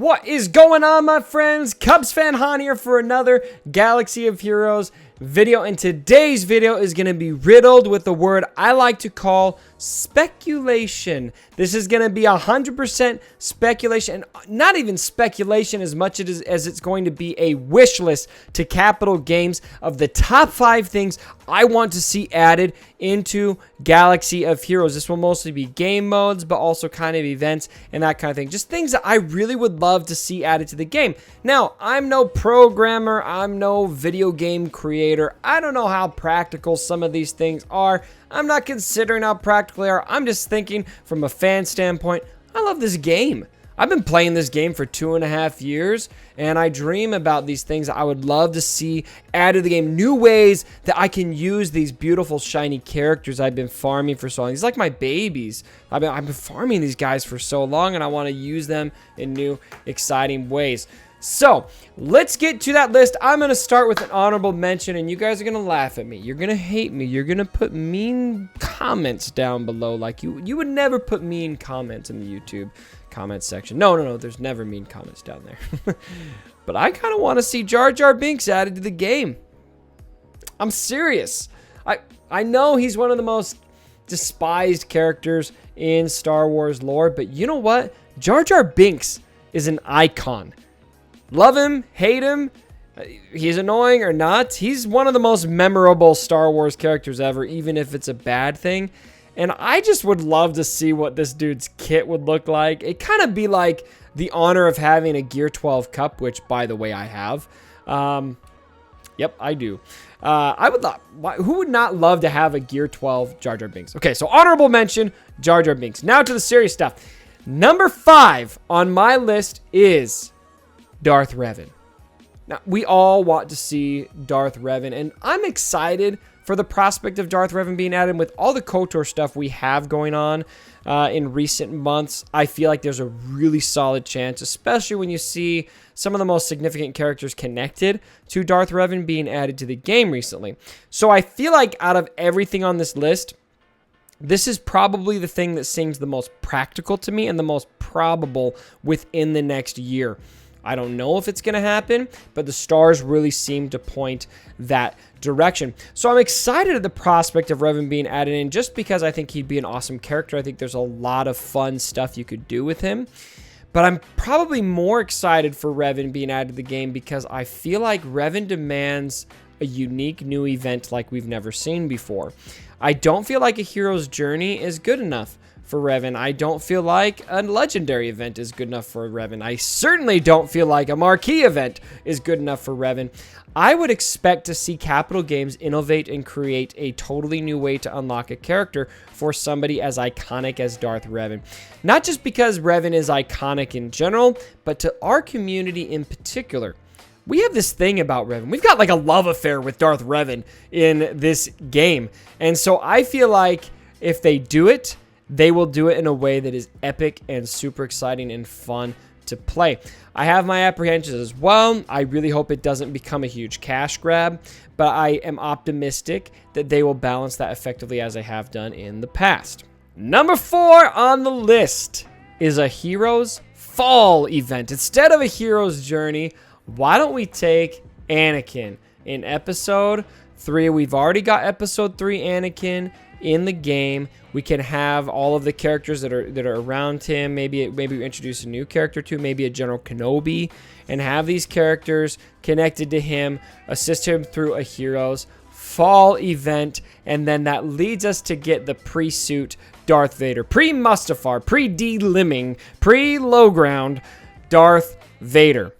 What is going on, my friends? Cubs fan Han here for another Galaxy of Heroes video, and today's video is going to be riddled with the word I like to call speculation. This is going to be 100% speculation, and not even speculation as much as it's going to be a wish list to Capital Games of the top 5 things I want to see added into Galaxy of Heroes. This will mostly be game modes, but also kind of events and that kind of thing. Just things that I really would love to see added to the game. Now, I'm no programmer. I'm no video game creator. I don't know how practical some of these things are. I'm not considering how practical they are. I'm just thinking from a fan standpoint, I love this game. I've been playing this game for 2.5 years, and I dream about these things I would love to see added to the game. New ways that I can use these beautiful, shiny characters I've been farming for so long. These are like my babies. I've been farming these guys for so long, and I want to use them in new, exciting ways. So, let's get to that list. I'm going to start with an honorable mention, and you guys are going to laugh at me. You're going to hate me. You're going to put mean comments down below. Like, you would never put mean comments in the YouTube comments section. No, there's never mean comments down there. But I kind of want to see Jar Jar Binks added to the game. I'm serious. I know he's one of the most despised characters in Star Wars lore, but you know what? Jar Jar Binks is an icon. Love him, hate him, he's annoying or not, he's one of the most memorable Star Wars characters ever, even if it's a bad thing. And I just would love to see what this dude's kit would look like. It kind of be like the honor of having a Gear 12 cup, which, by the way, I have. Yep, I do. I would love. Who would not love to have a Gear 12 Jar Jar Binks? Okay, so honorable mention, Jar Jar Binks. Now to the serious stuff. Number 5 on my list is Darth Revan. Now, we all want to see Darth Revan, and I'm excited for the prospect of Darth Revan being added. With all the KOTOR stuff we have going on in recent months, I feel like there's a really solid chance, especially when you see some of the most significant characters connected to Darth Revan being added to the game recently. So I feel like out of everything on this list, this is probably the thing that seems the most practical to me and the most probable within the next year. I don't know if it's going to happen, but the stars really seem to point that direction. So I'm excited at the prospect of Revan being added in, just because I think he'd be an awesome character. I think there's a lot of fun stuff you could do with him. But I'm probably more excited for Revan being added to the game because I feel like Revan demands a unique new event like we've never seen before. I don't feel like a hero's journey is good enough for Revan. I don't feel like a legendary event is good enough for Revan. I certainly don't feel like a marquee event is good enough for Revan. I would expect to see Capital Games innovate and create a totally new way to unlock a character for somebody as iconic as Darth Revan. Not just because Revan is iconic in general, but to our community in particular. We have this thing about Revan. We've got like a love affair with Darth Revan in this game. And so I feel like if they do it, they will do it in a way that is epic and super exciting and fun to play. I have my apprehensions as well. I really hope it doesn't become a huge cash grab, but I am optimistic that they will balance that effectively as they have done in the past. Number 4 on the list is a Heroes Fall event. Instead of a Hero's Journey, why don't we take Anakin in Episode 3? We've already got Episode 3 Anakin in the game. We can have all of the characters that are around him. Maybe we introduce a new character to, maybe a General Kenobi, and have these characters connected to him, assist him through a Heroes Fall event, and then that leads us to get the pre-suit Darth Vader, pre-Mustafar, pre-D-Limming, pre-Low Ground Darth Vader.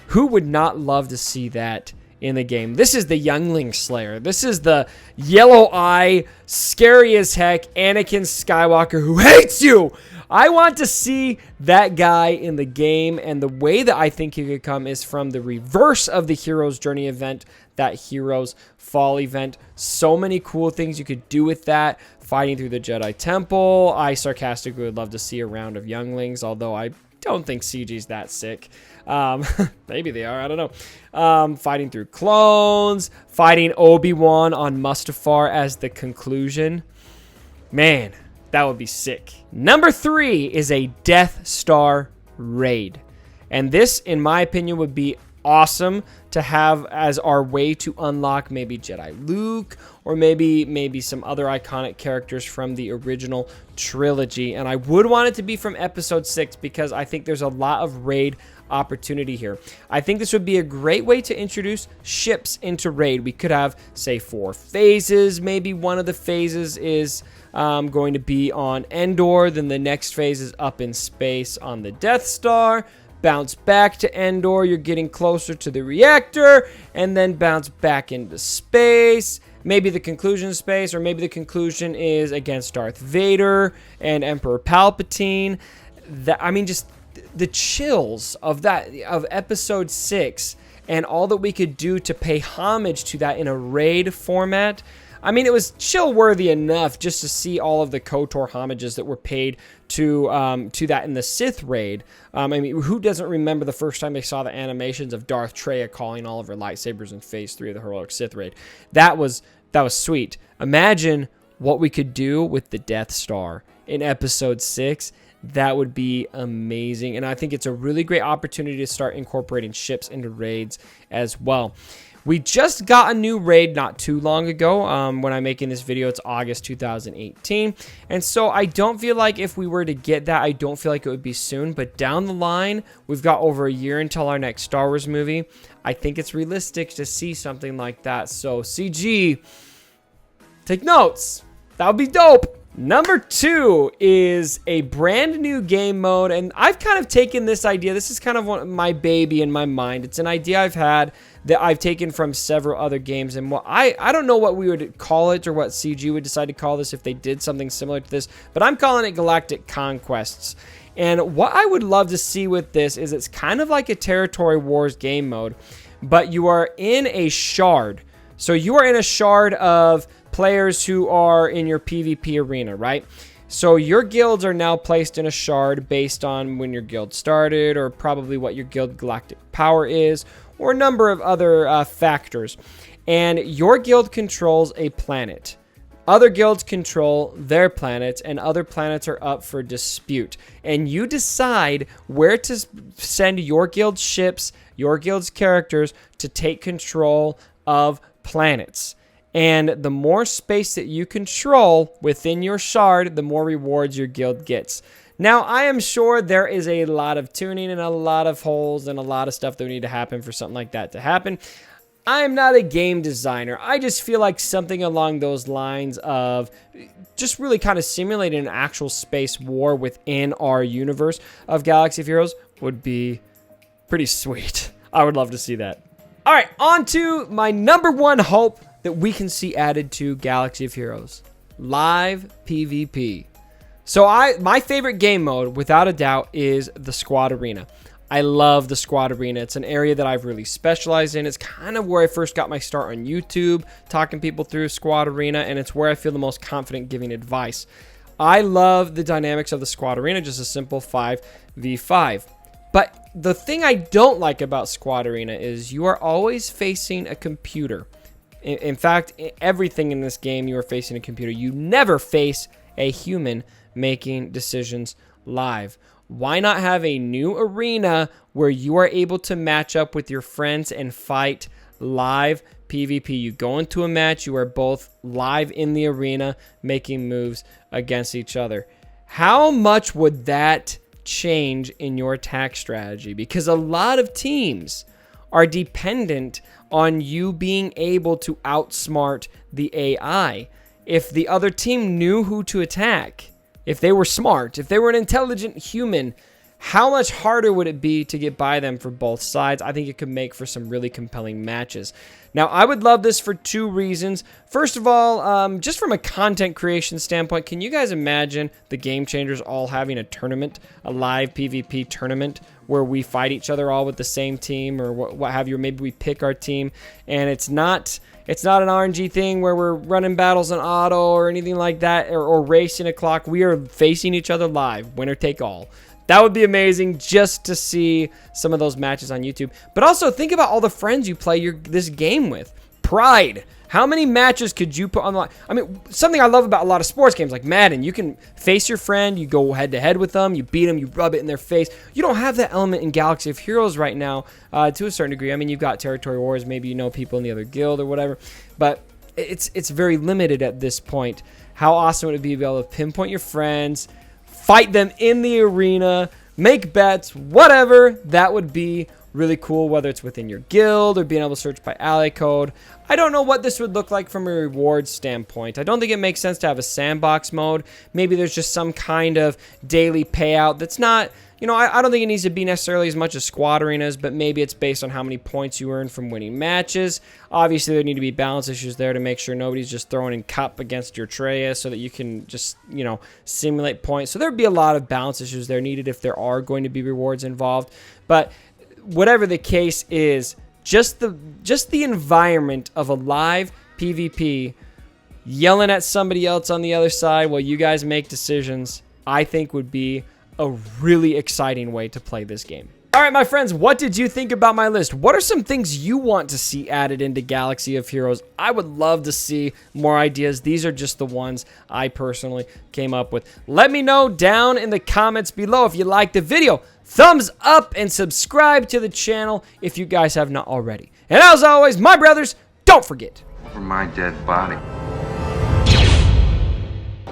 Who would not love to see that in the game? This is the Youngling Slayer. This is the yellow eye, scary as heck Anakin Skywalker who hates you. I want to see that guy in the game, and the way that I think he could come is from the reverse of the Hero's Journey event, that Heroes Fall event. So many cool things you could do with that. Fighting through the Jedi Temple. I sarcastically would love to see a round of Younglings, although I don't think CG's that sick. Maybe they are, I don't know. Fighting through clones, fighting Obi-Wan on Mustafar as the conclusion. Man, that would be sick. Number 3 is a Death Star raid. And this, in my opinion, would be awesome to have as our way to unlock maybe Jedi Luke, or maybe some other iconic characters from the original trilogy. And I would want it to be from episode 6 because I think there's a lot of raid opportunity here. I think this would be a great way to introduce ships into raid. We could have, say, 4 phases. Maybe one of the phases is going to be on Endor, then the next phase is up in space on the Death Star. Bounce back to Endor, you're getting closer to the reactor, and then bounce back into space. Maybe the conclusion is space, or maybe the conclusion is against Darth Vader and Emperor Palpatine. I mean, just the chills of that, of episode 6, and all that we could do to pay homage to that in a raid format. I mean, it was chill-worthy enough just to see all of the KOTOR homages that were paid to that in the Sith raid. I mean, who doesn't remember the first time they saw the animations of Darth Traya calling all of her lightsabers in Phase 3 of the Heroic Sith raid? That was sweet. Imagine what we could do with the Death Star in Episode 6. That would be amazing. And I think it's a really great opportunity to start incorporating ships into raids as well. We just got a new raid not too long ago. When I'm making this video, it's August 2018. And so I don't feel like if we were to get that, I don't feel like it would be soon. But down the line, we've got over a year until our next Star Wars movie. I think it's realistic to see something like that. So CG, take notes. That would be dope. Number 2 is a brand new game mode, and I've kind of taken this idea. This is kind of my baby in my mind. It's an idea I've had that I've taken from several other games, and I don't know what we would call it or what CG would decide to call this if they did something similar to this, but I'm calling it Galactic Conquests. And what I would love to see with this is it's kind of like a Territory Wars game mode, but you are in a shard. So you are in a shard of players who are in your PvP arena, right? So your guilds are now placed in a shard based on when your guild started, or probably what your guild galactic power is, or a number of other factors. And your guild controls a planet. Other guilds control their planets, and other planets are up for dispute. And you decide where to send your guild's ships, your guild's characters, to take control of planets. And the more space that you control within your shard, the more rewards your guild gets. Now, I am sure there is a lot of tuning and a lot of holes and a lot of stuff that would need to happen for something like that to happen. I am not a game designer. I just feel like something along those lines of just really kind of simulating an actual space war within our universe of Galaxy of Heroes would be pretty sweet. I would love to see that. All right, on to my number 1 hope that we can see added to Galaxy of Heroes. Live PvP. So my favorite game mode, without a doubt, is the Squad Arena. I love the Squad Arena. It's an area that I've really specialized in. It's kind of where I first got my start on YouTube, talking people through Squad Arena, and it's where I feel the most confident giving advice. I love the dynamics of the Squad Arena, just a simple 5v5. But the thing I don't like about Squad Arena is you are always facing a computer. In fact, everything in this game, you are facing a computer. You never face a human making decisions live. Why not have a new arena where you are able to match up with your friends and fight live PvP? You go into a match, you are both live in the arena making moves against each other. How much would that change in your attack strategy? Because a lot of teams are dependent on you being able to outsmart the AI. If the other team knew who to attack, if they were smart, if they were an intelligent human, how much harder would it be to get by them for both sides? I think it could make for some really compelling matches. Now, I would love this for 2 reasons. First of all, just from a content creation standpoint, can you guys imagine the Game Changers all having a tournament, a live PvP tournament, where we fight each other all with the same team, or what have you? Or maybe we pick our team, and it's not an RNG thing where we're running battles on auto or anything like that, or racing a clock. We are facing each other live, winner take all. That would be amazing just to see some of those matches on YouTube. But also think about all the friends you play this game with. Pride. How many matches could you put on the line? I mean, something I love about a lot of sports games like Madden, you can face your friend, you go head to head with them, you beat them, you rub it in their face. You don't have that element in Galaxy of Heroes right now to a certain degree. I mean, you've got territory wars, maybe you know people in the other guild or whatever, but it's very limited at this point. How awesome would it be to be able to pinpoint your friends, fight them in the arena, make bets, whatever. That would be really cool, whether it's within your guild or being able to search by ally code. I don't know what this would look like from a reward standpoint. I don't think it makes sense to have a sandbox mode. Maybe there's just some kind of daily payout that's not, you know, I don't think it needs to be necessarily as much as squad arenas, but maybe it's based on how many points you earn from winning matches. Obviously, there need to be balance issues there to make sure nobody's just throwing in cup against your Treya so that you can just, you know, simulate points. So there'd be a lot of balance issues there needed if there are going to be rewards involved. But whatever the case is, just the environment of a live PvP, yelling at somebody else on the other side while you guys make decisions, I think would be a really exciting way to play this game. All right, my friends, what did you think about my list? What are some things you want to see added into Galaxy of Heroes? I would love to see more ideas. These are just the ones I personally came up with. Let me know down in the comments below if you liked the video. Thumbs up and subscribe to the channel if you guys have not already. And as always, my brothers, don't forget. Over my dead body.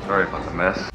Sorry about the mess.